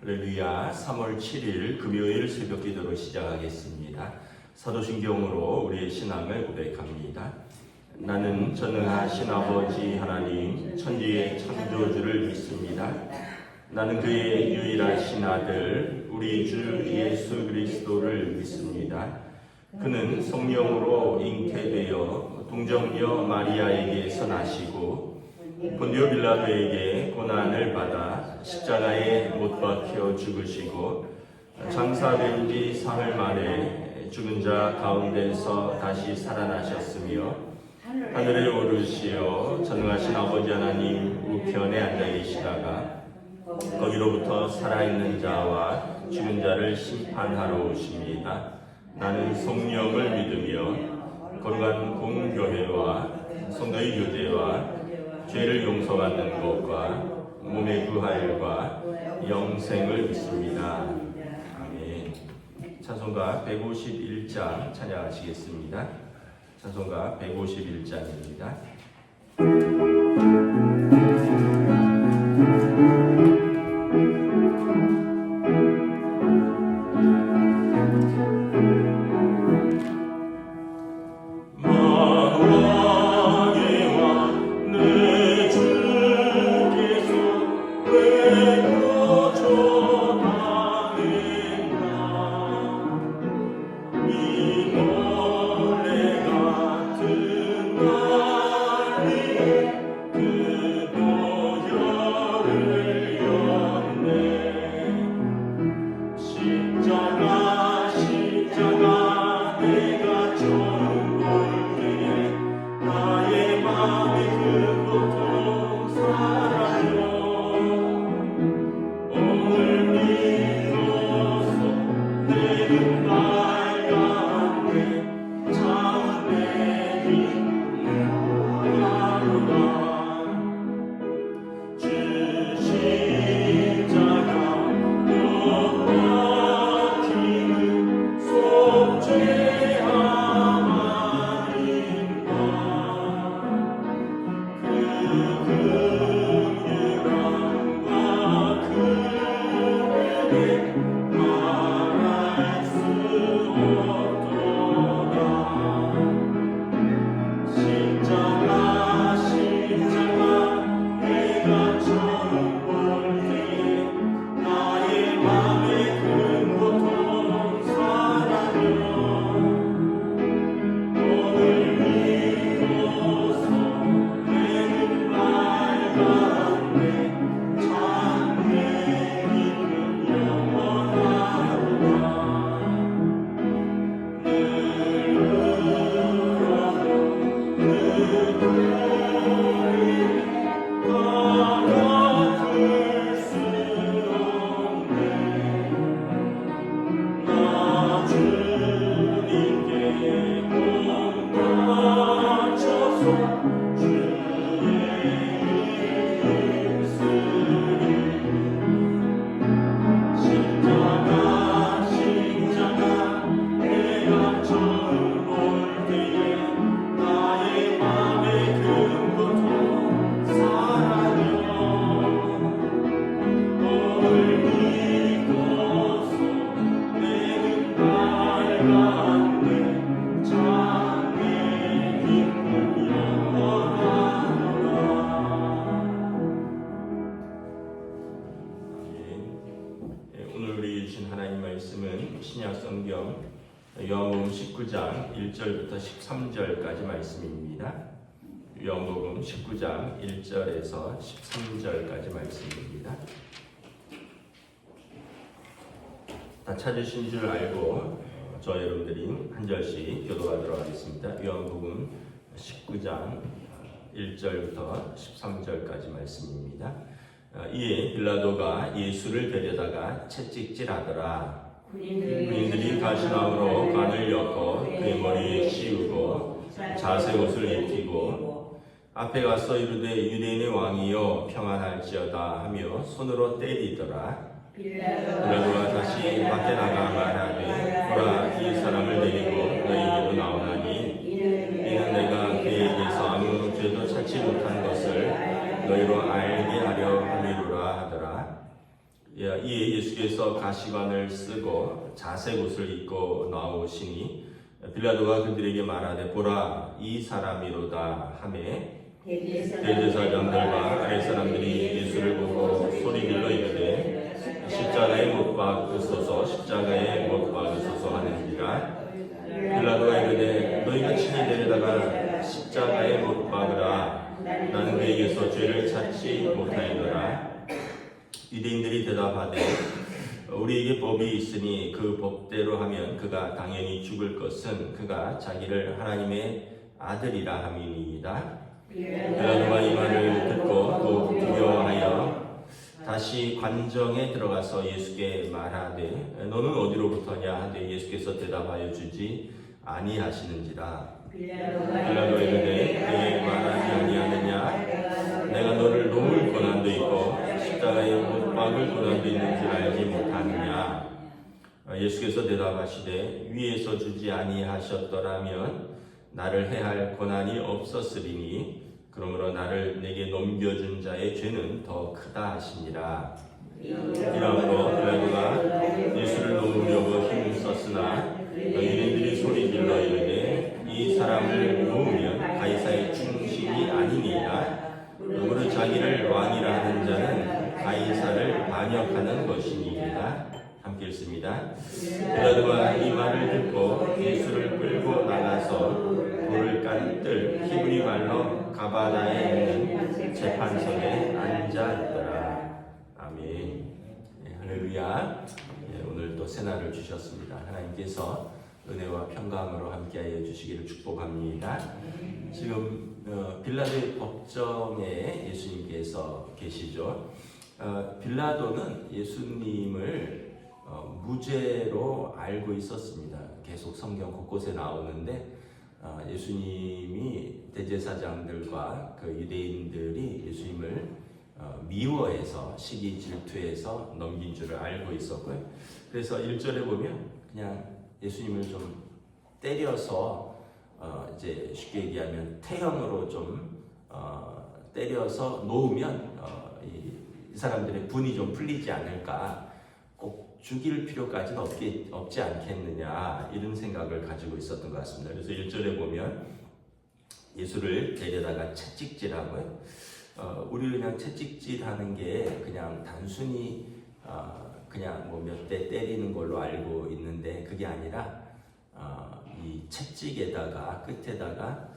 할렐루야. 3월 7일 금요일 새벽 기도로 시작하겠습니다. 사도신경으로 우리의 신앙을 고백합니다. 나는 전능하신 아버지 하나님 천지의 창조주를 믿습니다. 나는 그의 유일하신 아들 우리 주 예수 그리스도를 믿습니다. 그는 성령으로 잉태되어 동정녀 마리아에게서 나시고 본디오 빌라도에게 고난을 받아 십자가에 못 박혀 죽으시고 장사된 지 사흘 만에 죽은 자 가운데서 다시 살아나셨으며 하늘에 오르시어 전능하신 아버지 하나님 우편에 앉아 계시다가 거기로부터 살아있는 자와 죽은 자를 심판하러 오십니다. 나는 성령을 믿으며 거룩한 공교회와 성도의 교제와 죄를 용서받는 것과 몸의 부활과 영생을 믿습니다. 아멘. 찬송가 151장 찬양하시겠습니다. 찬송가 151장입니다. 신약성경 요한복음 19장 1절부터 13절까지 말씀입니다. 요한복음 19장 1절에서 13절까지 말씀입니다. 다 찾으신 줄 알고 저 여러분들이 한 절씩 교도하도록 하겠습니다. 요한복음 19장 1절부터 13절까지 말씀입니다. 이에 빌라도가 예수를 데려다가 채찍질하더라. 군인들이 가시나무로 관을 엮어 그의 머리에 씌우고 자색 옷을 입히고 앞에 가서 이르되 유대인의 왕이여 평안할지어다 하며 손으로 때리더라. 빌라도가 다시 밖에 나가 말하되 보라 이 사람을 데리고 너희에게로 나오나니 이는 내가 그에게서 아무 죄도 찾지 못한 것을 너희로 알게 하려 함이로라 하더라. 이에 예수께서 가시관을 쓰고 자색 옷을 입고 나오시니 빌라도가 그들에게 말하되 보라 이 사람이로다 하매 대제사장들과 아랫사람들이 예수를 보고 소리질러 이르되 십자가에 못 박으소서 십자가에 못 박으소서 하는지라. 빌라도가 이르되 너희가 친히 데려다가 십자가에 못 박으라. 나는 그에게서 죄를 찾지 못하였노라. 유대인들이 대답하되 우리에게 법이 있으니 그 법대로 하면 그가 당연히 죽을 것은 그가 자기를 하나님의 아들이라 함이니이다. 빌라도가 이 말을 듣고 더욱 두려워하여 다시 관정에 들어가서 예수께 말하되 너는 어디로부터냐 하되 예수께서 대답하여 주지 아니하시는지라. 빌라도 이르되 내게 말하지 아니하느냐 내가 너를 놓을 고난도 있고 십자가에 못 박을 고난도 있는 줄 알지 못하느냐. 예수께서 대답하시되 위에서 주지 아니하셨더라면 나를 해할 고난이 없었으리니 그러므로 나를 내게 넘겨준 자의 죄는 더 크다 하시니라. 이러므로 빌라도가 예수를 놓으려고 힘을 썼으나 유대인들이 소리질러 이르되 이 사람을 놓으면 가이사의 충신이 아니니라. 그러므로 자기를 왕이라 하는 자는 가이사를 반역하는 것이니이다. 함께 읽습니다. 빌라도가 이 말을 듣고 예수를 끌고 나가서 돌을 깐 뜰 히브리 말로 가바나에 있는 재판석에 앉아 있더라. 아멘. 할렐루야. 오늘 또 새날을 주셨습니다. 하나님께서 은혜와 평강으로 함께하여 주시기를 축복합니다. 지금 빌라도의 법정에 예수님께서 계시죠. 빌라도는 예수님을 무죄로 알고 있었습니다. 계속 성경 곳곳에 나오는데 예수님이 대제사장들과 그 유대인들이 예수님을 미워해서 시기 질투해서 넘긴 줄을 알고 있었고요. 그래서 1절에 보면 그냥 예수님을 좀 때려서 이제 쉽게 얘기하면 태형으로 좀 때려서 놓으면 이 사람들의 분이 좀 풀리지 않을까, 꼭 죽일 필요까지는 없지 않겠느냐, 이런 생각을 가지고 있었던 것 같습니다. 그래서 1절에 보면 예수를 데려다가 채찍질하고요. 우리 그냥 채찍질하는 게 그냥 단순히 그냥 뭐 몇 대 때리는 걸로 알고 있는데 그게 아니라 이 채찍에다가 끝에다가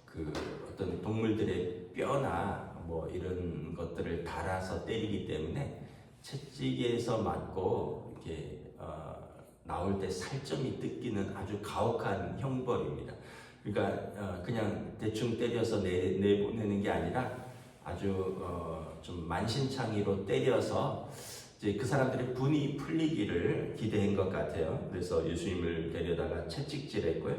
그 어떤 동물들의 뼈나 뭐 이런 것들을 달아서 때리기 때문에 채찍에서 맞고 이렇게 나올 때 살점이 뜯기는 아주 가혹한 형벌입니다. 그러니까 그냥 대충 때려서 내보내는 게 아니라 아주 좀 만신창이로 때려서 이제 그 사람들의 분이 풀리기를 기대한 것 같아요. 그래서 예수님을 데려다가 채찍질했고요.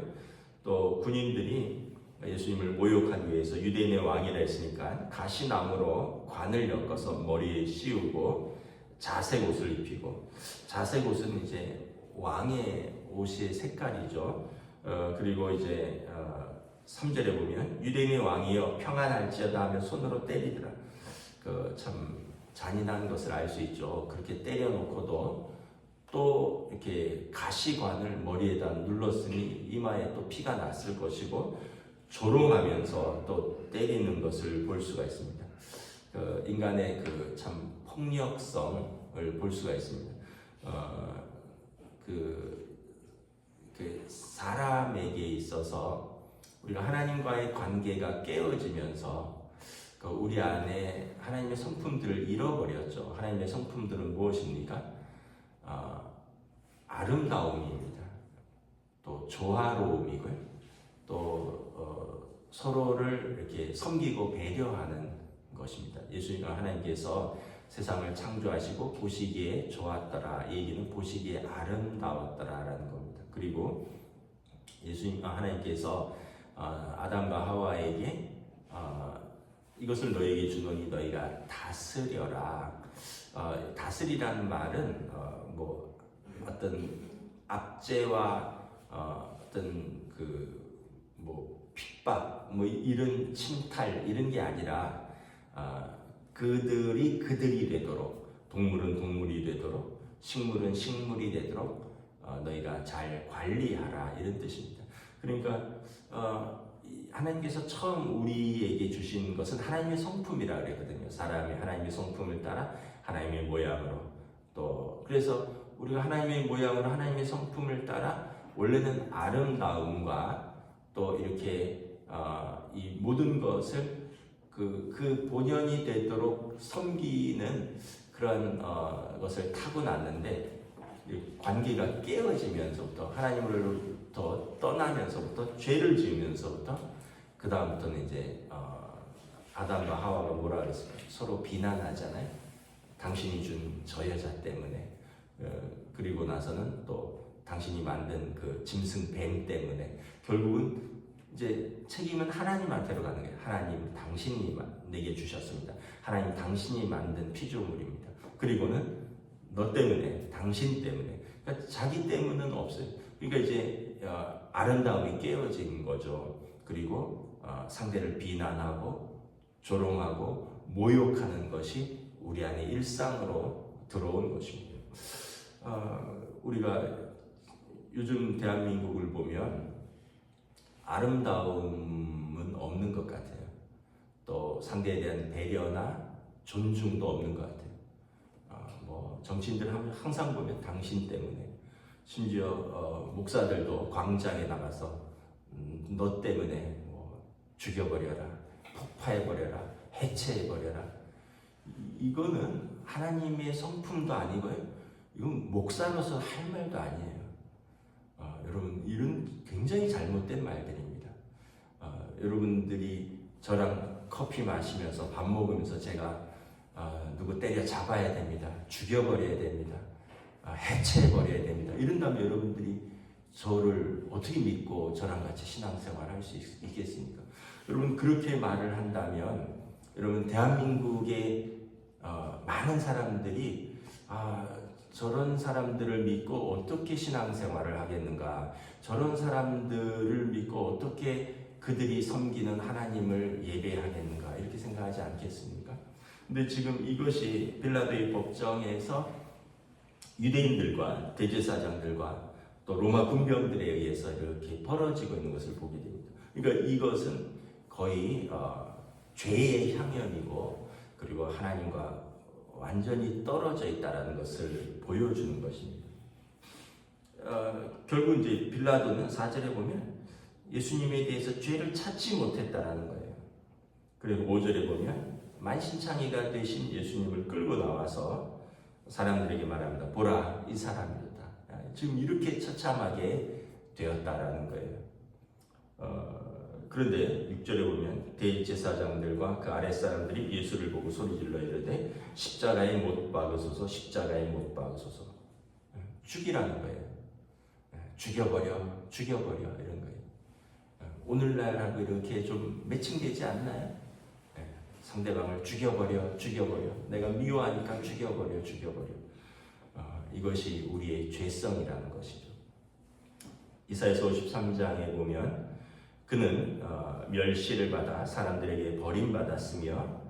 또 군인들이 예수님을 모욕하기 위해서 유대인의 왕이라 했으니까 가시나무로 관을 엮어서 머리에 씌우고 자색 옷을 입히고, 자색 옷은 이제 왕의 옷의 색깔이죠. 그리고 이제 3절에 보면 유대인의 왕이여 평안할지어다 하며 손으로 때리더라. 참 잔인한 것을 알 수 있죠. 그렇게 때려놓고도 또 이렇게 가시관을 머리에다 눌렀으니 이마에 또 피가 났을 것이고 조롱하면서 또 때리는 것을 볼 수가 있습니다. 인간의 그 참 폭력성을 볼 수가 있습니다. 그 사람에게 있어서 우리가 하나님과의 관계가 깨어지면서 우리 안에 하나님의 성품들을 잃어버렸죠. 하나님의 성품들은 무엇입니까? 아름다움입니다. 또 조화로움이고요. 또 서로를 이렇게 섬기고 배려하는 것입니다. 예수님 하나님께서 세상을 창조하시고 보시기에 좋았더라. 이 얘기는 보시기에 아름다웠더라라는 겁니다. 그리고 예수님 하나님께서 아담과 하와에게 이것을 너에게 주노니 너희가 다스려라. 다스리라는 말은 뭐 어떤 압제와 어떤 뭐 핍박, 뭐 이런 침탈 이런 게 아니라 그들이 되도록 동물은 동물이 되도록 식물은 식물이 되도록 너희가 잘 관리하라 이런 뜻입니다. 그러니까 하나님께서 처음 우리에게 주신 것은 하나님의 성품이라 그랬거든요. 사람이 하나님의 성품을 따라 하나님의 모양으로 또 그래서 우리가 하나님의 모양으로 하나님의 성품을 따라 원래는 아름다움과 또 이렇게 이 모든 것을 그 본연이 되도록 섬기는 그런 것을 타고났는데 관계가 깨어지면서부터 하나님으로부터 떠나면서부터 죄를 지으면서부터 그 다음부터는 이제 아담과 하와가 뭐라 그랬습니까? 서로 비난하잖아요. 당신이 준 저 여자 때문에 그리고 나서는 또 당신이 만든 그 짐승 뱀 때문에 결국은 이제 책임은 하나님한테로 가는 거예요. 하나님 당신이 내게 주셨습니다. 하나님 당신이 만든 피조물입니다. 그리고는 너 때문에 당신 때문에 그러니까 자기 때문은 없어요. 그러니까 이제 아름다움이 깨어진 거죠. 그리고 상대를 비난하고 조롱하고 모욕하는 것이 우리 안에 일상으로 들어온 것입니다. 우리가 요즘 대한민국을 보면 아름다움은 없는 것 같아요. 또 상대에 대한 배려나 존중도 없는 것 같아요. 뭐 정치인들 항상 보면 당신 때문에 심지어 목사들도 광장에 나가서 너 때문에 뭐 죽여버려라, 폭파해버려라, 해체해버려라. 이거는 하나님의 성품도 아니고요. 이건 목사로서 할 말도 아니에요. 여러분 이런 굉장히 잘못된 말들입니다. 여러분들이 저랑 커피 마시면서 밥 먹으면서 제가 누구 때려 잡아야 됩니다. 죽여버려야 됩니다. 해체해버려야 됩니다. 이런다면 여러분들이 저를 어떻게 믿고 저랑 같이 신앙생활 할 수 있겠습니까? 여러분 그렇게 말을 한다면 여러분 대한민국의 많은 사람들이 저런 사람들을 믿고 어떻게 신앙생활을 하겠는가, 저런 사람들을 믿고 어떻게 그들이 섬기는 하나님을 예배하겠는가 이렇게 생각하지 않겠습니까? 근데 지금 이것이 빌라도의 법정에서 유대인들과 대제사장들과 또 로마 군병들에 의해서 이렇게 벌어지고 있는 것을 보게 됩니다. 그러니까 이것은 거의 죄의 향연이고 그리고 하나님과 완전히 떨어져 있다는 것을 보여주는 것입니다. 결국 이제 빌라도는 4절에 보면 예수님에 대해서 죄를 찾지 못했다라는 거예요. 그리고 5절에 보면 만신창이가 되신 예수님을 끌고 나와서 사람들에게 말합니다. 보라, 이 사람이다. 지금 이렇게 처참하게 되었다라는 거예요. 그런데 6절에 보면 대제사장들과 그 아랫사람들이 예수를 보고 소리질러 이르되 십자가에 못 박으소서, 십자가에 못 박으소서. 죽이라는 거예요. 죽여버려 이런 거예요. 오늘날하고 이렇게 좀 매칭되지 않나요? 상대방을 죽여버려 내가 미워하니까 죽여버려. 이것이 우리의 죄성이라는 것이죠. 이사야서 53장에 보면 그는 멸시를 받아 사람들에게 버림받았으며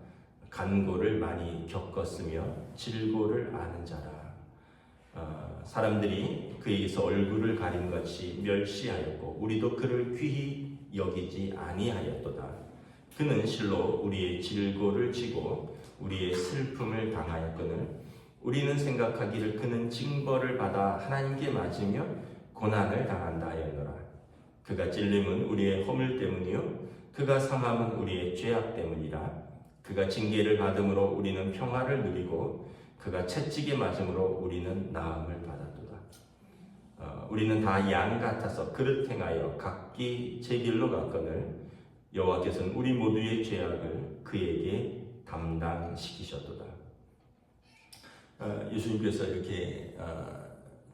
간고를 많이 겪었으며 질고를 아는 자라. 사람들이 그에게서 얼굴을 가린 것이 멸시하였고 우리도 그를 귀히 여기지 아니하였도다. 그는 실로 우리의 질고를 지고 우리의 슬픔을 당하였거늘 우리는 생각하기를 그는 징벌을 받아 하나님께 맞으며 고난을 당한다 하였노라. 그가 찔림은 우리의 허물 때문이요 그가 상함은 우리의 죄악 때문이라. 그가 징계를 받음으로 우리는 평화를 누리고 그가 채찍에 맞음으로 우리는 나음을 받았도다. 우리는 다 양 같아서 그릇 행하여 각기 제 길로 갔거늘 여호와께서는 우리 모두의 죄악을 그에게 담당시키셨도다. 예수님께서 이렇게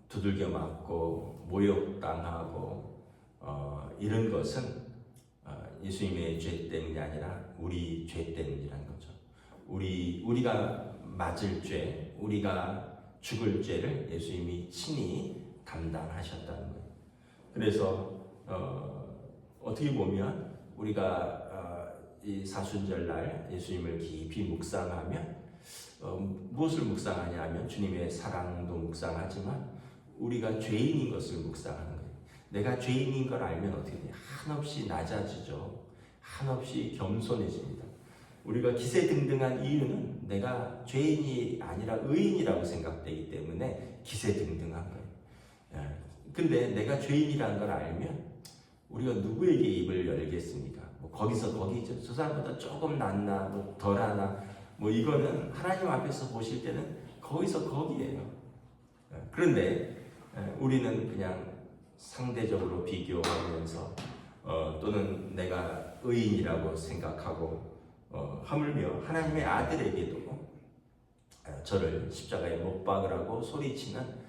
두들겨 맞고 모욕당하고 이런 것은 예수님의 죄 때문이 아니라 우리 죄 때문이라는 거죠. 우리가 맞을 죄, 우리가 죽을 죄를 예수님이 친히 담당하셨다는 거예요. 그래서 어떻게 보면 우리가 이 사순절날 예수님을 깊이 묵상하면 무엇을 묵상하냐 하면 주님의 사랑도 묵상하지만 우리가 죄인인 것을 묵상하는 거예요. 내가 죄인인 걸 알면 어떻게 돼요? 한없이 낮아지죠. 한없이 겸손해집니다. 우리가 기세등등한 이유는 내가 죄인이 아니라 의인이라고 생각되기 때문에 기세등등한 거예요. 근데 내가 죄인이라는 걸 알면 우리가 누구에게 입을 열겠습니까? 뭐 거기서 거기죠. 저 사람보다 조금 낫나, 뭐 덜하나, 뭐 이거는 하나님 앞에서 보실 때는 거기서 거기예요. 그런데 우리는 그냥 상대적으로 비교하면서 또는 내가 의인이라고 생각하고 하물며 하나님의 아들에게도 저를 십자가에 못 박으라고 소리치는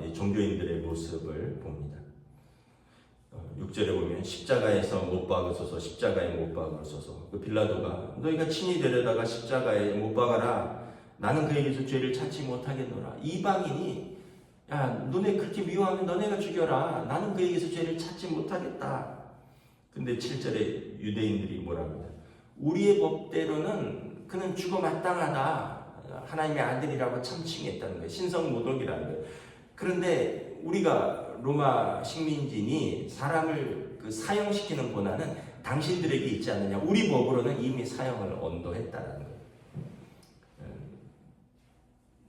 이 종교인들의 모습을 봅니다. 6절에 보면 십자가에서 못 박으소서, 십자가에 못 박으소서. 그 빌라도가 너희가 친히 데려다가 십자가에 못 박아라. 나는 그에게서 죄를 찾지 못하겠노라. 이방인이 야 너네 그렇게 미워하면 너네가 죽여라. 나는 그에게서 죄를 찾지 못하겠다. 근데 7절에 유대인들이 뭐랍니다. 우리의 법대로는 그는 죽어 마땅하다. 하나님의 아들이라고 참칭했다는 거예요. 신성모독이라는 거예요. 그런데 우리가 로마 식민진이 사람을 사형시키는 권한은 당신들에게 있지 않느냐. 우리 법으로는 이미 사형을 언도했다는 거예요.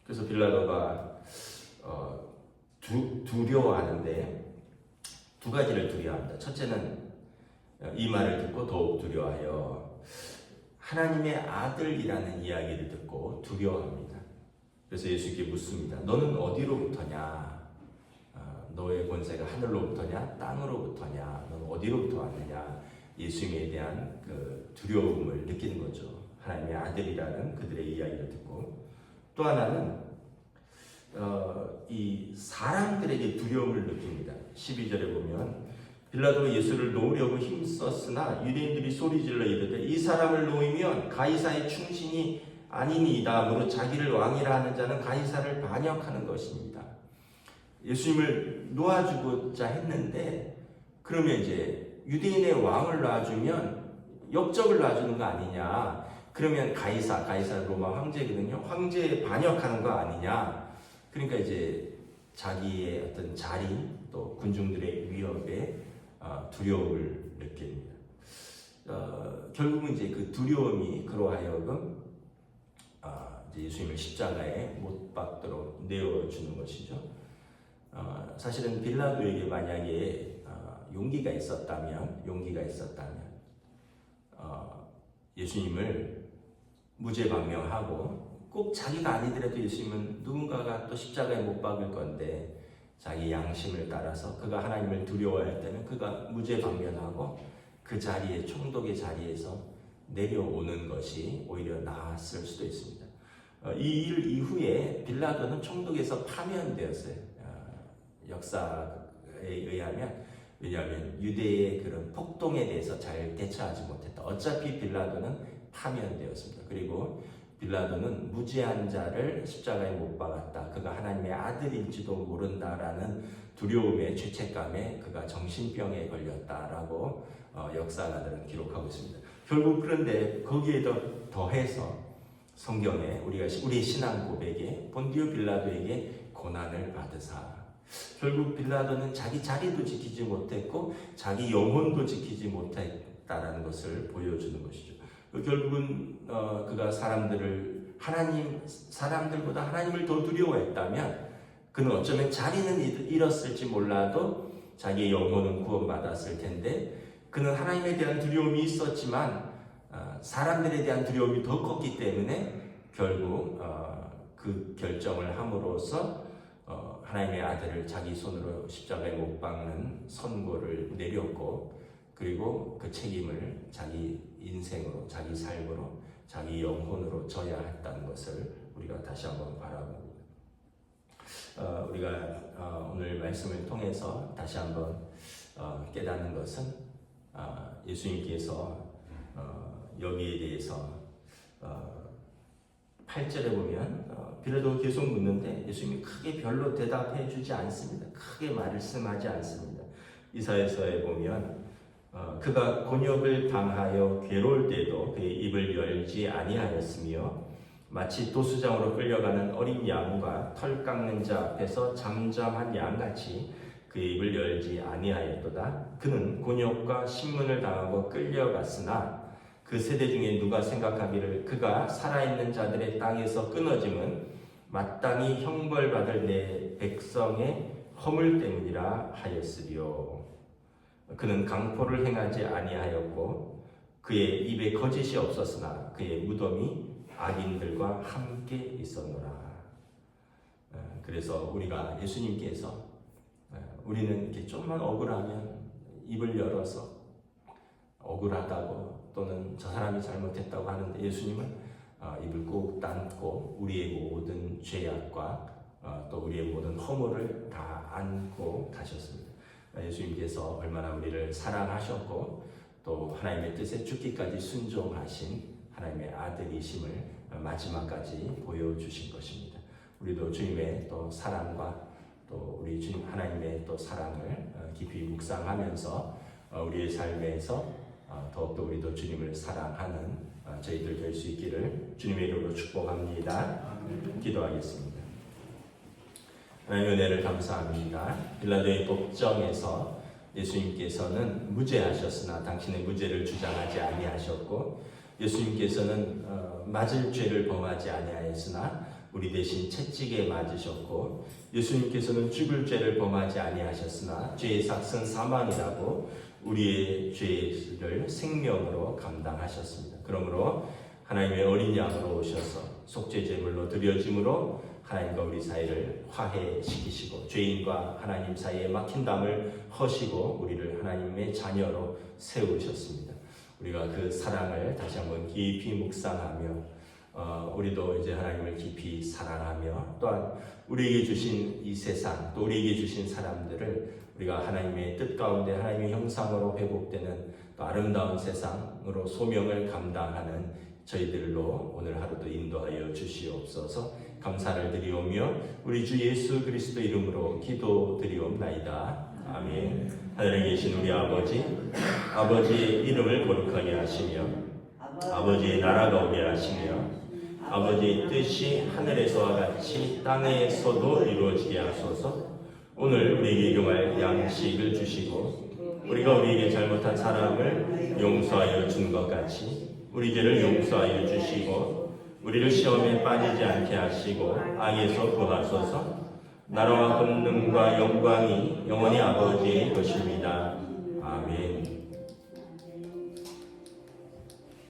그래서 빌라도가 두려워하는데 두 가지를 두려워합니다. 첫째는 이 말을 듣고 더욱 두려워하여 하나님의 아들이라는 이야기를 듣고 두려워합니다. 그래서 예수께 묻습니다. 너는 어디로부터냐? 너의 권세가 하늘로부터냐? 땅으로부터냐? 너는 어디로부터 왔느냐? 예수님에 대한 그 두려움을 느끼는 거죠. 하나님의 아들이라는 그들의 이야기를 듣고 또 하나는 이 사람들에게 두려움을 느낍니다. 12절에 보면 빌라도가 예수를 놓으려고 힘썼으나 유대인들이 소리질러 이르되 이 사람을 놓으면 가이사의 충신이 아니니이다. 무릇 자기를 왕이라 하는 자는 가이사를 반역하는 것입니다. 예수님을 놓아주고자 했는데 그러면 이제 유대인의 왕을 놔주면 역적을 놔주는 거 아니냐. 그러면 가이사 로마 황제거든요. 황제에 반역하는 거 아니냐. 그러니까 이제 자기의 어떤 자리 또 군중들의 위협에 두려움을 느낍니다. 결국은 이제 그 두려움이 그로 하여금 이제 예수님을 십자가에 못 박도록 내어주는 것이죠. 사실은 빌라도에게 만약에 용기가 있었다면 예수님을 무죄방명하고 꼭 자기가 아니더라도 예수님은 누군가가 또 십자가에 못 박을 건데 자기 양심을 따라서 그가 하나님을 두려워할 때는 그가 무죄방면하고 그 자리에 총독의 자리에서 내려오는 것이 오히려 나았을 수도 있습니다. 이 일 이후에 빌라도는 총독에서 파면되었어요. 역사에 의하면 왜냐하면 유대의 그런 폭동에 대해서 잘 대처하지 못했다. 어차피 빌라도는 파면되었습니다. 그리고 빌라도는 무죄한 자를 십자가에 못 박았다. 그가 하나님의 아들일지도 모른다라는 두려움에 죄책감에 그가 정신병에 걸렸다라고 역사가들은 기록하고 있습니다. 결국 그런데 거기에 더해서 성경에 우리의 신앙 고백에 본디오 빌라도에게 고난을 받으사 결국 빌라도는 자기 자리도 지키지 못했고 자기 영혼도 지키지 못했다라는 것을 보여주는 것이죠. 결국은 그가 사람들보다 하나님을 더 두려워했다면 그는 어쩌면 자리는 잃었을지 몰라도 자기의 영혼은 구원받았을 텐데 그는 하나님에 대한 두려움이 있었지만 사람들에 대한 두려움이 더 컸기 때문에 결국 그 결정을 함으로써 하나님의 아들을 자기 손으로 십자가에 못 박는 선고를 내렸고 그리고 그 책임을 자기 인생으로, 자기 삶으로, 자기 영혼으로 져야 했다는 것을 우리가 다시 한번 바라봅니다. 우리가 오늘 말씀을 통해서 다시 한번 깨닫는 것은 예수님께서 여기에 대해서 8절에 보면 빌라도가 계속 묻는데 예수님이 크게 별로 대답해 주지 않습니다. 크게 말씀하지 않습니다. 이사야서에 보면 그가 곤욕을 당하여 괴로울 때도 그의 입을 열지 아니하였으며 마치 도수장으로 끌려가는 어린 양과 털 깎는 자 앞에서 잠잠한 양같이 그의 입을 열지 아니하였도다. 그는 곤욕과 신문을 당하고 끌려갔으나 그 세대 중에 누가 생각하기를 그가 살아있는 자들의 땅에서 끊어짐은 마땅히 형벌받을 내 백성의 허물 때문이라 하였으리요. 그는 강포를 행하지 아니하였고 그의 입에 거짓이 없었으나 그의 무덤이 악인들과 함께 있었노라. 그래서 우리가 예수님께서 우리는 이렇게 좀만 억울하면 입을 열어서 억울하다고 또는 저 사람이 잘못했다고 하는데 예수님은 입을 꾹 닫고 우리의 모든 죄악과 또 우리의 모든 허물을 다 안고 가셨습니다. 예수님께서 얼마나 우리를 사랑하셨고 또 하나님의 뜻에 죽기까지 순종하신 하나님의 아들이심을 마지막까지 보여주신 것입니다. 우리도 주님의 또 사랑과 또 우리 주님 하나님의 또 사랑을 깊이 묵상하면서 우리의 삶에서 더욱더 우리도 주님을 사랑하는 저희들 될 수 있기를 주님의 이름으로 축복합니다. 기도하겠습니다. 하나님의 은혜를 감사합니다. 빌라도의 법정에서 예수님께서는 무죄하셨으나 당신의 무죄를 주장하지 아니하셨고 예수님께서는 맞을 죄를 범하지 아니하였으나 우리 대신 채찍에 맞으셨고 예수님께서는 죽을 죄를 범하지 아니하셨으나 죄의 삭은 사망이라고 우리의 죄를 생명으로 감당하셨습니다. 그러므로 하나님의 어린 양으로 오셔서 속죄제물로 드려짐으로 하나님과 우리 사이를 화해시키시고 죄인과 하나님 사이에 막힌 담을 허시고 우리를 하나님의 자녀로 세우셨습니다. 우리가 그 사랑을 다시 한번 깊이 묵상하며 우리도 이제 하나님을 깊이 사랑하며 또한 우리에게 주신 이 세상 또 우리에게 주신 사람들을 우리가 하나님의 뜻 가운데 하나님의 형상으로 회복되는 또 아름다운 세상으로 소명을 감당하는 저희들로 오늘 하루도 인도하여 주시옵소서. 감사를 드리오며 우리 주 예수 그리스도 이름으로 기도드리옵나이다. 아멘. 하늘에 계신 우리 아버지의 이름을 거룩하게 하시며 아버지의 나라가 오게 하시며 아버지의 뜻이 하늘에서와 같이 땅에서도 이루어지게 하소서. 오늘 우리에게 일용할 양식을 주시고 우리가 우리에게 잘못한 사람을 용서하여 준 것 같이 우리 죄를 용서하여 주시고 우리를 시험에 빠지지 않게 하시고 악에서 구하소서. 나라와 권능과 영광이 영원히 아버지의 것입니다. 아멘.